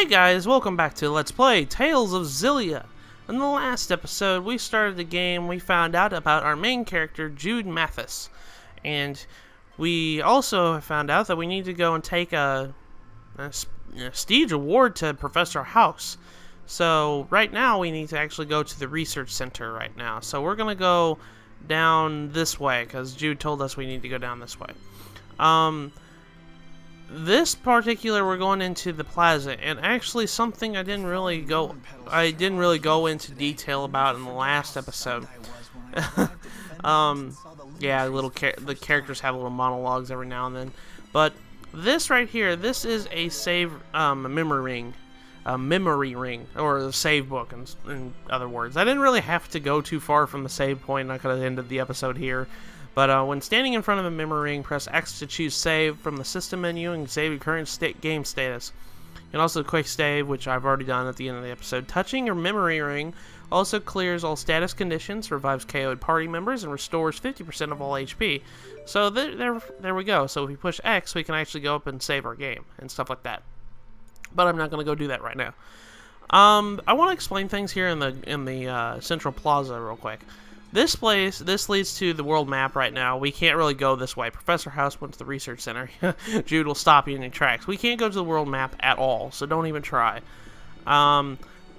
Hey guys, welcome back to Let's Play Tales of Xillia. In the last episode, we started the game, we found out about our main character, Jude Mathis. And we also found out that we need to go and take a prestige award to Professor Haus. So right now, we need to actually go to the research center right now. So we're going to go down this way, because Jude told us we need to go down this way. This particular, we're going into the plaza, and actually something I didn't really go into detail about in the last episode. Yeah, the characters have little monologues every now and then, but this right here, this is a save memory ring, or a save book, in other words. I didn't really have to go too far from the save point, and I could have ended the episode here. But when standing in front of a memory ring, press X to choose save from the system menu and save your current game status. And also quick save, which I've already done at the end of the episode. Touching your memory ring also clears all status conditions, revives KO'd party members, and restores 50% of all HP. So there we go. So if we push X, we can actually go up and save our game and stuff like that. But I'm not going to go do that right now. I want to explain things here in the Central Plaza real quick. This leads to the world map right now. We can't really go this way. Professor Haus went to the research center. Jude will stop you in your tracks. We can't go to the world map at all, so don't even try.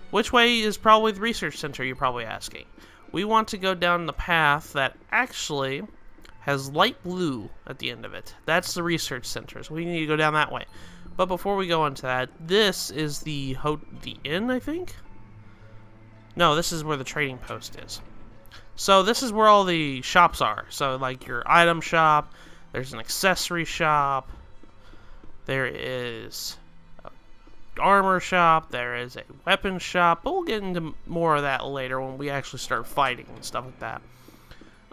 Which way is probably the research center, you're probably asking. We want to go down the path that actually has light blue at the end of it. That's the research center, so we need to go down that way. But before we go into that, this is the inn, I think? No, this is where the trading post is. So this is where all the shops are. So like your item shop, there's an accessory shop, there is an armor shop, there is a weapon shop, but we'll get into more of that later when we actually start fighting and stuff like that.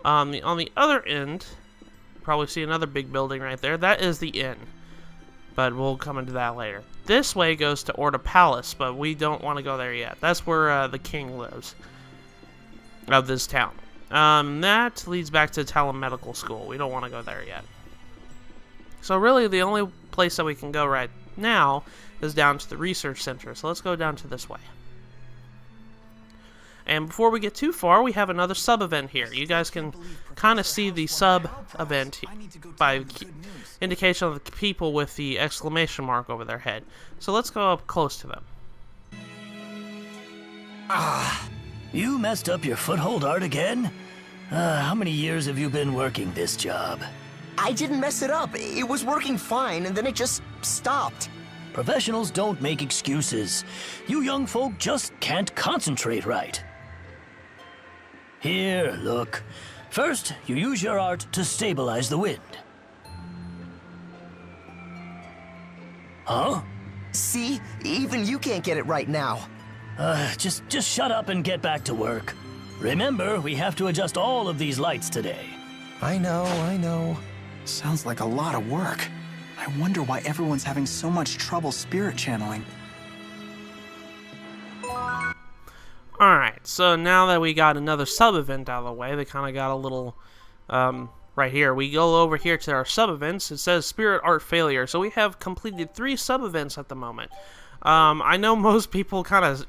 On the other end, you probably see another big building right there. That is the inn, but we'll come into that later. This way goes to Orda Palace, but we don't want to go there yet. That's where the king lives of this town. That leads back to Talon Medical School. We don't want to go there yet. So really, the only place that we can go right now is down to the research center. So let's go down to this way. And before we get too far, we have another sub-event here. You guys can kind of see the sub-event by indication of the people with the exclamation mark over their head. So let's go up close to them. You messed up your foothold art again? How many years have you been working this job? I didn't mess it up. It was working fine, and then it just stopped. Professionals don't make excuses. You young folk just can't concentrate right. Here, look. First, you use your art to stabilize the wind. Huh? See? Even you can't get it right now. Just shut up and get back to work. Remember, we have to adjust all of these lights today. I know. Sounds like a lot of work. I wonder why everyone's having so much trouble spirit channeling. Alright, so now that we got another sub-event out of the way, they kind of got a little, right here. We go over here to our sub-events. It says Spirit Art Failure. So we have completed 3 sub-events at the moment. I know most people kind of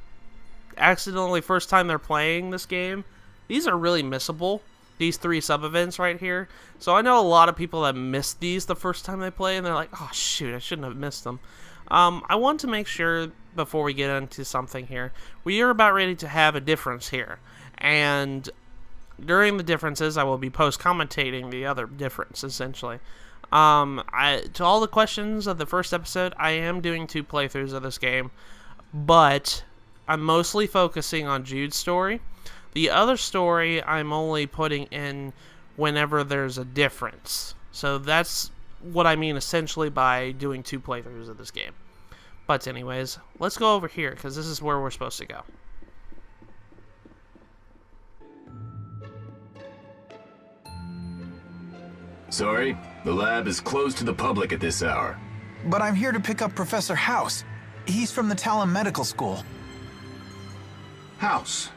accidentally, first time they're playing this game, these are really missable, these 3 sub-events right here. So I know a lot of people that missed these the first time they play, and they're like, oh shoot, I shouldn't have missed them. I want to make sure, before we get into something here, we are about ready to have a difference here. And during the differences, I will be post-commentating the other difference, essentially. To all the questions of the first episode, I am doing 2 playthroughs of this game, but I'm mostly focusing on Jude's story. The other story I'm only putting in whenever there's a difference. So that's what I mean essentially by doing 2 playthroughs of this game. But anyways, let's go over here, because this is where we're supposed to go. Sorry, the lab is closed to the public at this hour. But I'm here to pick up Professor Haus. He's from the Talon Medical School. Haus.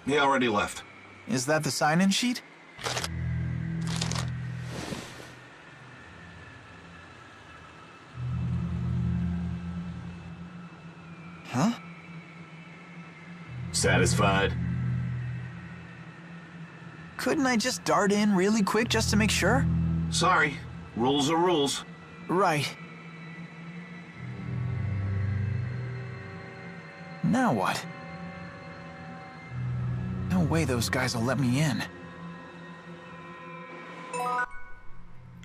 He already left. Is that the sign-in sheet? Huh? Satisfied? Couldn't I just dart in really quick just to make sure? Sorry. Rules are rules. Right. Now what? No way those guys will let me in.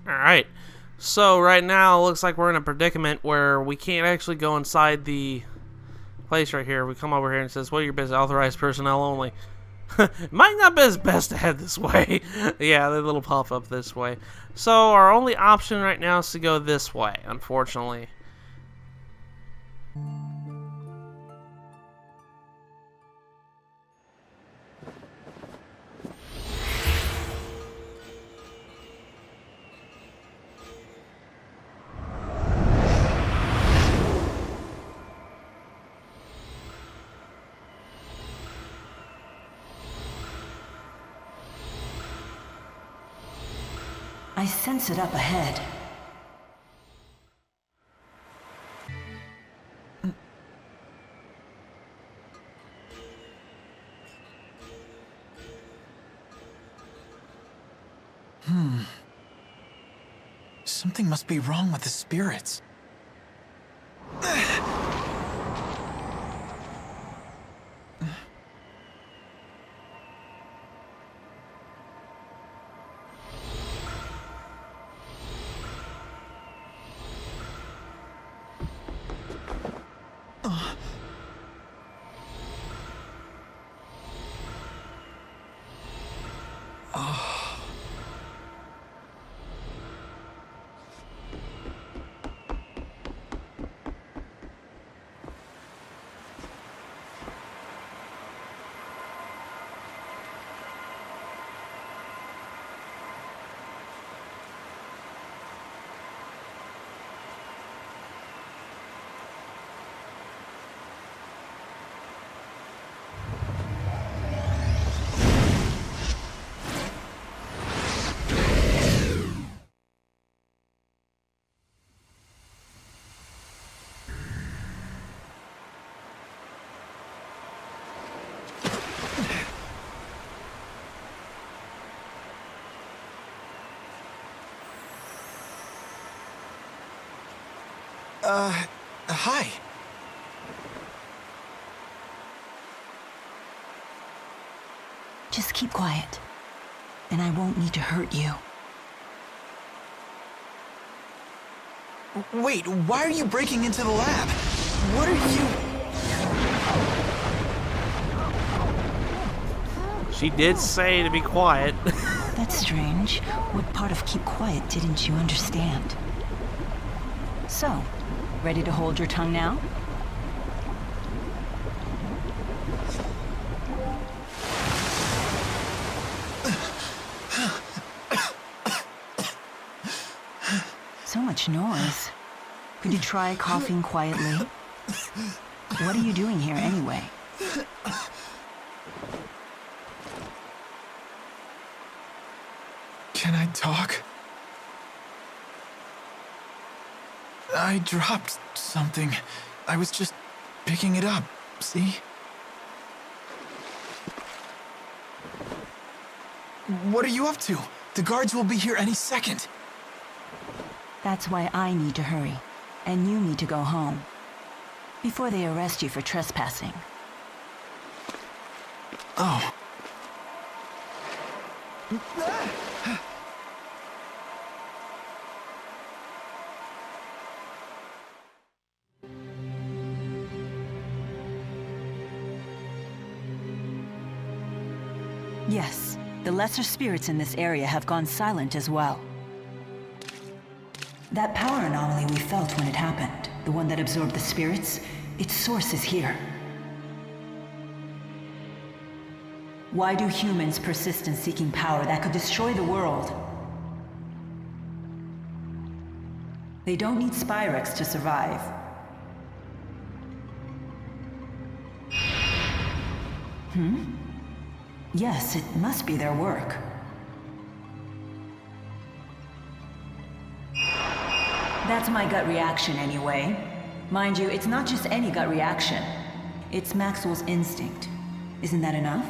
Alright. So right now it looks like we're in a predicament where we can't actually go inside the place right here. We come over here and it says, what are your business? Authorized personnel only. Might not be as best to head this way. Yeah, the little pop-up this way. So our only option right now is to go this way, unfortunately. I sense it up ahead. Something must be wrong with the spirits. Hi. Just keep quiet, and I won't need to hurt you. Wait, why are you breaking into the lab? What are you... She did say to be quiet. That's strange. What part of keep quiet didn't you understand? So, ready to hold your tongue now? So much noise. Could you try coughing quietly? What are you doing here anyway? Can I talk? I dropped something. I was just picking it up, see? What are you up to? The guards will be here any second. That's why I need to hurry, and you need to go home, before they arrest you for trespassing. Oh. Yes, the lesser spirits in this area have gone silent as well. That power anomaly we felt when it happened, the one that absorbed the spirits, its source is here. Why do humans persist in seeking power that could destroy the world? They don't need Spyrex to survive. Yes, it must be their work. That's my gut reaction anyway. Mind you, it's not just any gut reaction. It's Maxwell's instinct. Isn't that enough?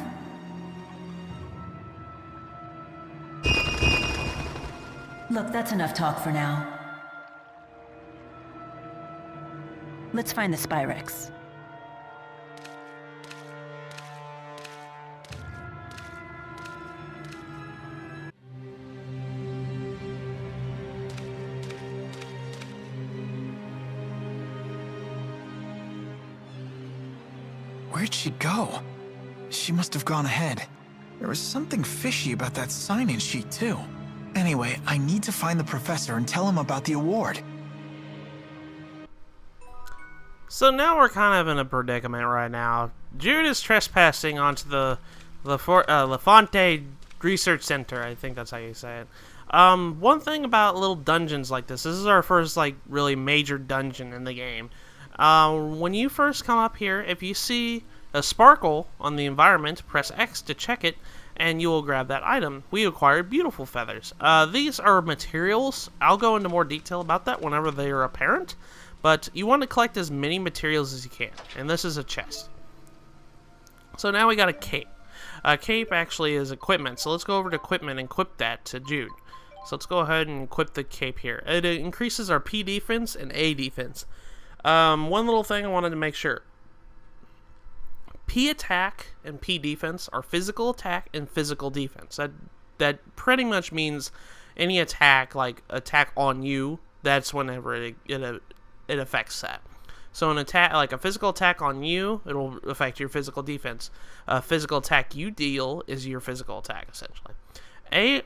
Look, that's enough talk for now. Let's find the Spyrex. Where'd she go? She must have gone ahead. There was something fishy about that sign-in sheet, too. Anyway, I need to find the professor and tell him about the award. So now we're kind of in a predicament right now. Jude is trespassing onto the Lafronte Research Center. I think that's how you say it. One thing about little dungeons like this is our first, like, really major dungeon in the game. When you first come up here, if you see a sparkle on the environment, press X to check it, and you will grab that item. We acquired beautiful feathers. These are materials. I'll go into more detail about that whenever they are apparent, but you want to collect as many materials as you can, and this is a chest. So now we got a cape. A cape actually is equipment, so let's go over to equipment and equip that to Jude. So let's go ahead and equip the cape here. It increases our P defense and A defense. One little thing I wanted to make sure. P attack and P defense are physical attack and physical defense. That pretty much means any attack, like attack on you, that's whenever it affects that. So an attack, like a physical attack on you, it'll affect your physical defense. A physical attack you deal is your physical attack, essentially. A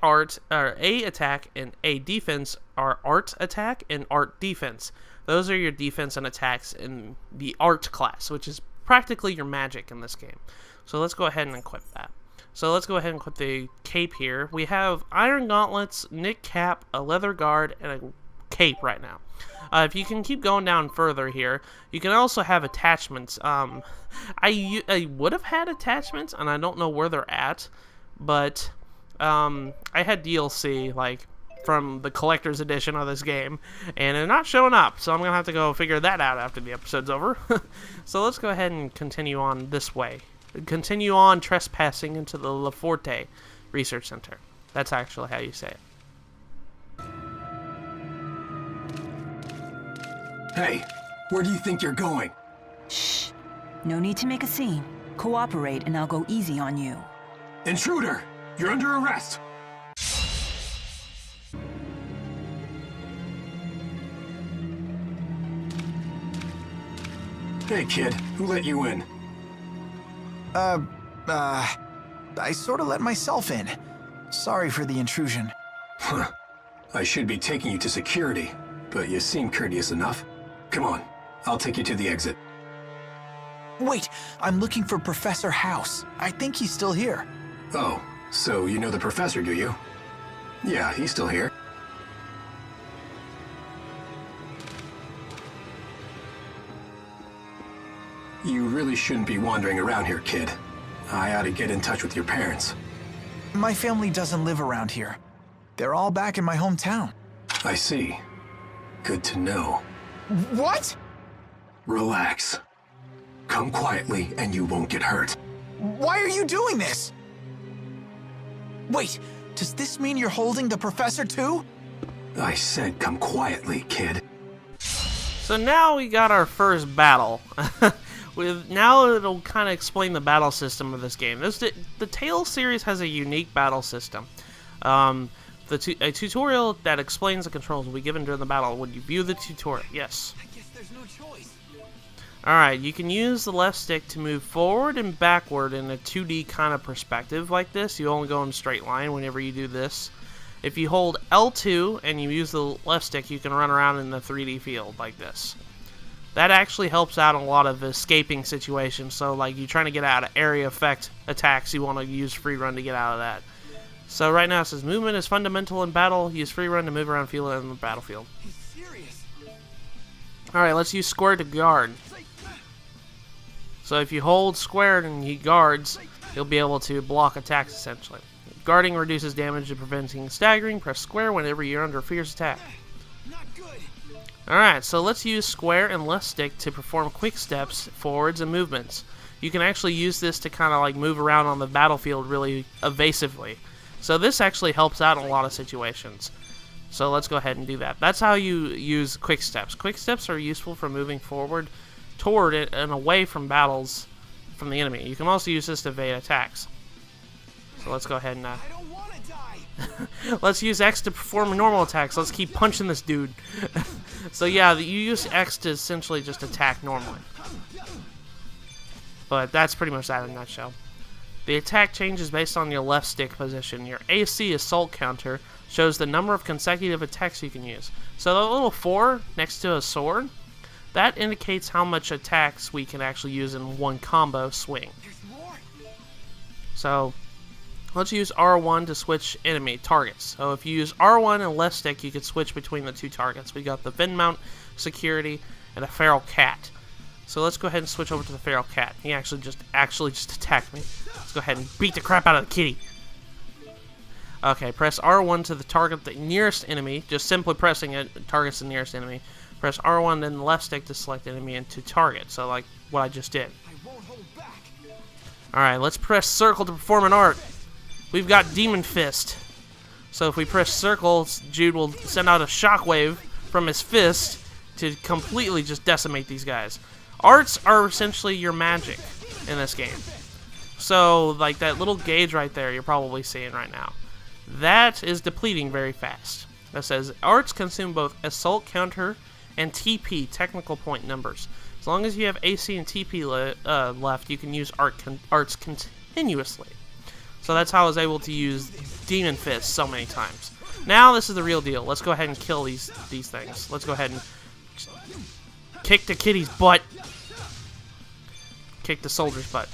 attack and A defense are art attack and art defense. Those are your defense and attacks in the art class, which is practically your magic in this game. So let's go ahead and equip that. So let's go ahead and equip the cape here. We have iron gauntlets, knit cap, a leather guard, and a cape right now. If you can keep going down further here, you can also have attachments. I would have had attachments, and I don't know where they're at, but I had DLC, like, from the collector's edition of this game, and they're not showing up, so I'm gonna have to go figure that out after the episode's over. So let's go ahead and continue on this way. Continue on trespassing into the Lafronte Research Center. That's actually how you say it. Hey, where do you think you're going? Shh. No need to make a scene. Cooperate and I'll go easy on you. Intruder! You're under arrest! Hey, kid. Who let you in? I sort of let myself in. Sorry for the intrusion. Huh. I should be taking you to security, but you seem courteous enough. Come on, I'll take you to the exit. Wait, I'm looking for Professor Haus. I think he's still here. Oh, so you know the professor, do you? Yeah, he's still here. You really shouldn't be wandering around here, kid. I ought to get in touch with your parents. My family doesn't live around here. They're all back in my hometown. I see. Good to know. What? Relax. Come quietly and you won't get hurt. Why are you doing this? Wait, does this mean you're holding the professor too? I said come quietly, kid. So now we got our first battle. Now it'll kind of explain the battle system of this game. The Tales series has a unique battle system. A tutorial that explains the controls will be given during the battle when you view the tutorial. Yes. I guess there's no choice. Alright, you can use the left stick to move forward and backward in a 2D kind of perspective like this. You only go in a straight line whenever you do this. If you hold L2 and you use the left stick, you can run around in the 3D field like this. That actually helps out a lot of escaping situations. So, like, you're trying to get out of area effect attacks, you want to use free run to get out of that. So right now it says movement is fundamental in battle. Use free run to move around field in the battlefield. He's serious. Alright, let's use square to guard. So if you hold square and he guards, you'll be able to block attacks essentially. Guarding reduces damage and preventing staggering. Press square whenever you're under fierce attack. Not good. Alright, so let's use square and left stick to perform quick steps, forwards, and movements. You can actually use this to kind of like move around on the battlefield really evasively. So this actually helps out in a lot of situations. So let's go ahead and do that. That's how you use quick steps. Quick steps are useful for moving forward toward it and away from battles from the enemy. You can also use this to evade attacks. So let's go ahead and let's use X to perform normal attacks. Let's keep punching this dude. So yeah, you use X to essentially just attack normally. But that's pretty much that in a nutshell. The attack changes based on your left stick position. Your AC assault counter shows the number of consecutive attacks you can use. So the little 4 next to a sword, that indicates how much attacks we can actually use in one combo swing. So let's use R1 to switch enemy targets. So if you use R1 and left stick, you can switch between the two targets. We got the fin mount, security, and a feral cat. So let's go ahead and switch over to the feral cat. He actually just attacked me. Let's go ahead and beat the crap out of the kitty. Okay, press R1 to target the nearest enemy. Just simply pressing it targets the nearest enemy. Press R1 then the left stick to select enemy and to target. So like what I just did. Alright, let's press circle to perform an art. We've got Demon Fist. So if we press circle, Jude will send out a shockwave from his fist to completely just decimate these guys. Arts are essentially your magic in this game. So, like that little gauge right there you're probably seeing right now. That is depleting very fast. That says, arts consume both assault counter and TP, technical point numbers. As long as you have AC and TP left, you can use arts continuously. So that's how I was able to use Demon Fist so many times. Now this is the real deal. Let's go ahead and kill these things. Let's go ahead and kick the kitty's butt. Kick the soldier's butt.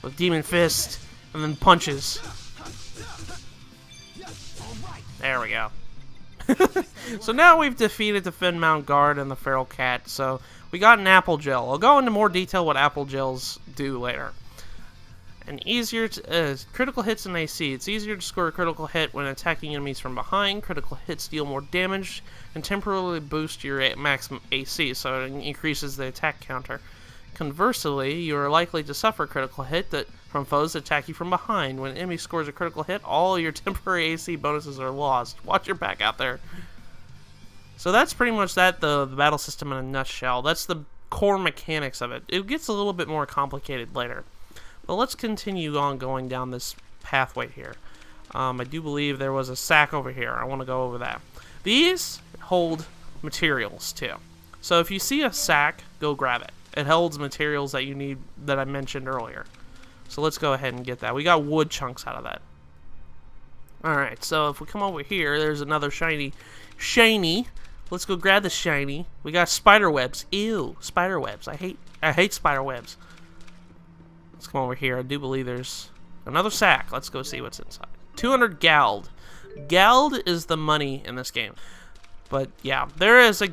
With Demon Fist and then punches. There we go. So now we've defeated the Fin Mount Guard and the Feral Cat. So we got an Apple Gel. I'll go into more detail what Apple Gels do later. And critical hits in AC. It's easier to score a critical hit when attacking enemies from behind. Critical hits deal more damage and temporarily boost your maximum AC, so it increases the attack counter. Conversely, you are likely to suffer a critical hit from foes that attack you from behind. When an enemy scores a critical hit, all your temporary AC bonuses are lost. Watch your back out there. So that's pretty much that, the battle system in a nutshell. That's the core mechanics of it. It gets a little bit more complicated later. But let's continue on going down this pathway here. I do believe there was a sack over here. I want to go over that. These hold materials too. So if you see a sack, go grab it. It holds materials that you need that I mentioned earlier. So let's go ahead and get that. We got wood chunks out of that. Alright, so if we come over here, there's another shiny. Let's go grab the shiny. We got spider webs. Ew, spider webs. I hate spider webs. Let's come over here. I do believe there's another sack. Let's go see what's inside. 200 Gald. Gald is the money in this game. But yeah, there is a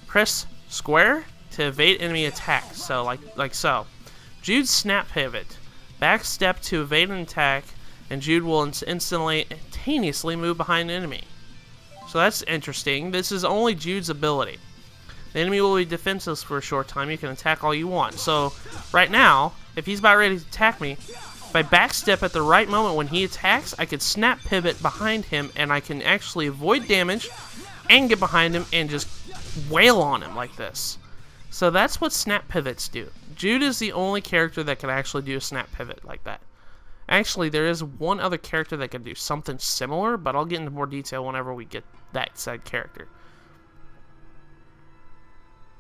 press square to evade enemy attacks. So like so. Jude's snap pivot. Back step to evade an attack, and Jude will instantaneously move behind an enemy. So that's interesting. This is only Jude's ability. The enemy will be defenseless for a short time. You can attack all you want. So right now, if he's about ready to attack me, if I backstep at the right moment when he attacks, I could snap pivot behind him, and I can actually avoid damage and get behind him and just wail on him like this. So that's what snap pivots do. Jude is the only character that can actually do a snap pivot like that. Actually, there is one other character that can do something similar, but I'll get into more detail whenever we get that said character.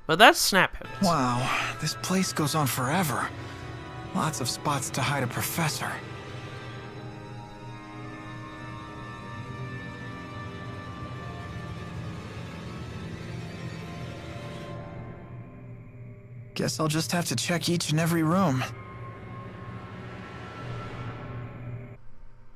But that's snap pivots. Wow, this place goes on forever. Lots of spots to hide a professor. Guess I'll just have to check each and every room.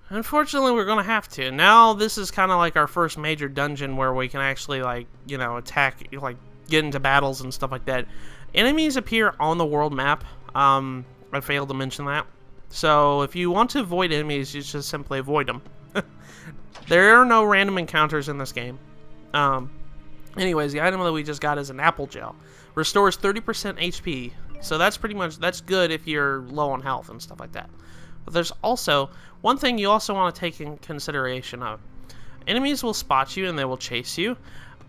Unfortunately, we're gonna have to. Now, this is kind of like our first major dungeon where we can actually, like, you know, attack, like, get into battles and stuff like that. Enemies appear on the world map. I failed to mention that. So, if you want to avoid enemies, you just simply avoid them. There are no random encounters in this game. Anyways, the item that we just got is an apple gel. Restores 30% HP. So that's good if you're low on health and stuff like that. But there's also one thing you also want to take in consideration of. Enemies will spot you and they will chase you.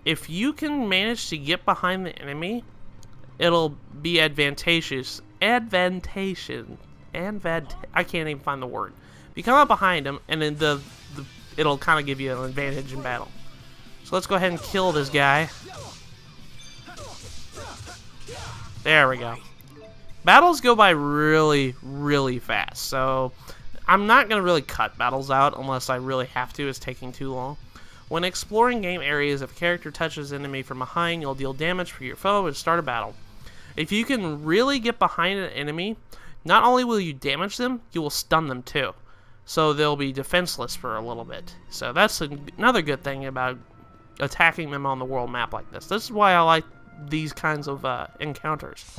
If you can manage to get behind the enemy, it'll be advantageous. I can't even find the word. You come up behind him, and then it'll kind of give you an advantage in battle. So let's go ahead and kill this guy. There we go. Battles go by really, really fast, so I'm not going to really cut battles out unless I really have to. It's taking too long. When exploring game areas, if a character touches an enemy from behind, you'll deal damage for your foe and start a battle. If you can really get behind an enemy, not only will you damage them, you will stun them too. So they'll be defenseless for a little bit. So that's another good thing about attacking them on the world map like this. This is why I like these kinds of encounters.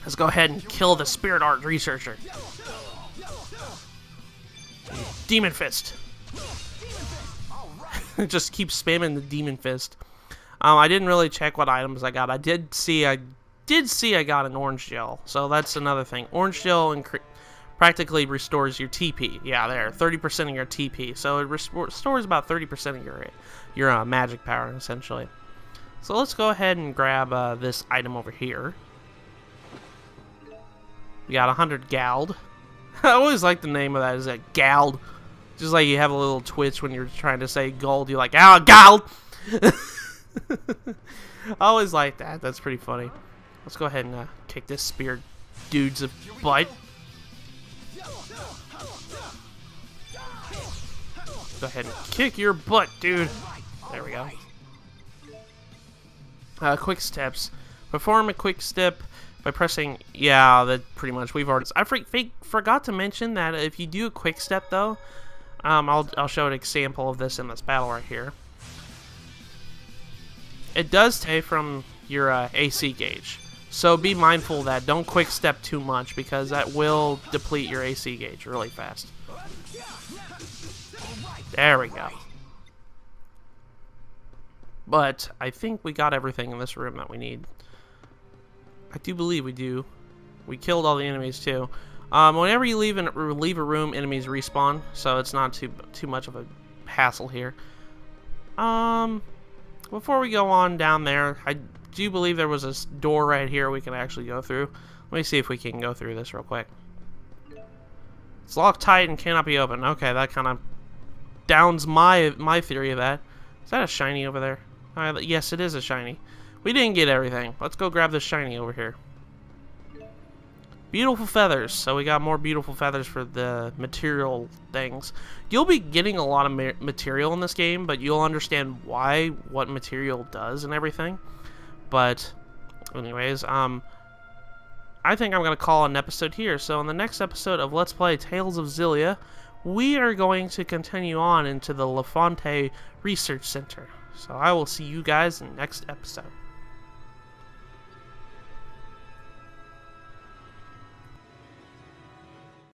Let's go ahead and kill the spirit art researcher. Demon Fist. Just keep spamming the Demon Fist. I didn't really check what items I got. I did see I got an orange gel. So that's another thing. Orange gel practically restores your TP. Yeah, there, 30% of your TP. So it restores about 30% of your magic power, essentially. So let's go ahead and grab this item over here. We got 100 Gald. I always like the name of that. Is that Gald? Just like you have a little twitch when you're trying to say gold. You're like, ah, Gald! I always like that. That's pretty funny. Let's go ahead and kick this spear dude's butt. Go ahead and kick your butt, dude. There we go. Quick steps. Perform a quick step by pressing... Yeah, that pretty much. We've already... I forgot to mention that if you do a quick step, though, I'll show an example of this in this battle right here. It does take from your AC gauge. So be mindful of that. Don't quick step too much because that will deplete your AC gauge really fast. There we go. But I think we got everything in this room that we need. I do believe we do. We killed all the enemies too. Whenever you leave a room, enemies respawn, so it's not too much of a hassle here. Before we go on down there, I do believe there was a door right here we can actually go through. Let me see if we can go through this real quick. It's locked tight and cannot be opened. Okay, that kind of downs my theory of that. Is that a shiny over there? Yes, it is a shiny. We didn't get everything. Let's go grab this shiny over here. Beautiful feathers. So we got more beautiful feathers for the material things. You'll be getting a lot of material in this game, but you'll understand what material does and everything. But anyways, I think I'm going to call an episode here. So in the next episode of Let's Play Tales of Xillia, we are going to continue on into the Lafronte Research Center. So I will see you guys in the next episode.